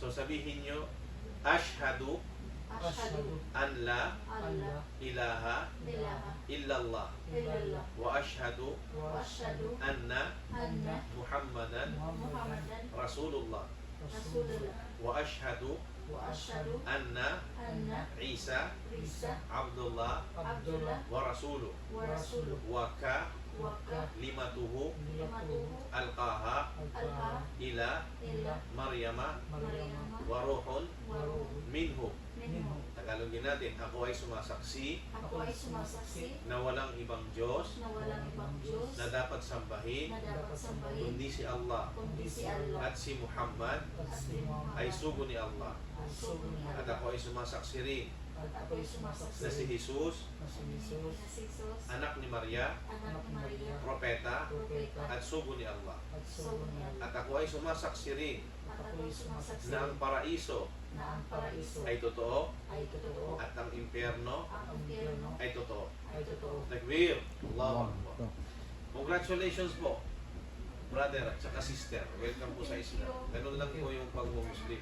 So sabihin nyo, Ashhadu Ashhadu an la an la ilaha ilaha illallah illallah wa ashhadu wa asyhadu anna anna Muhammadan Muhammadan Rasulullah Rasulullah wa ashhadu wa asyhadu anna anna Isa Isa Abdullah Abdullah wa Rasuluh wa rasuluh wa ka wa limatuhu kalimatuhu alqaha alqa ila ila Maryama Maryama wa ruhun wa ruhun minhu. minhu. Tagalogin natin, ako ay sumasaksi Ako ay sumasaksi na walang ibang Diyos na walang ibang Diyos na dapat sambahin na dapat sambahin kundi si Allah kundi si Allah at si Muhammad at si Muhammad ay sugo ni Allah. ay sugo ni At Allah. ako ay sumasaksi rin At ako ay sumasaksi na si Jesus, na si Jesus, anak ni Maria, anak ni Maria, propeta propeta, at sugo ni Allah. at sugo ni Allah. At ako ay sumasaksi rin At ako ay sumasaksi na ang paraiso na ang paraiso ay totoo ay totoo at ang impyerno ang impyerno ay totoo. ay totoo. Takbir! Allahu Akbar. Congratulations po, brother at saka sister. Welcome po sa Islam. Ganun lang po yung pag-Muslim.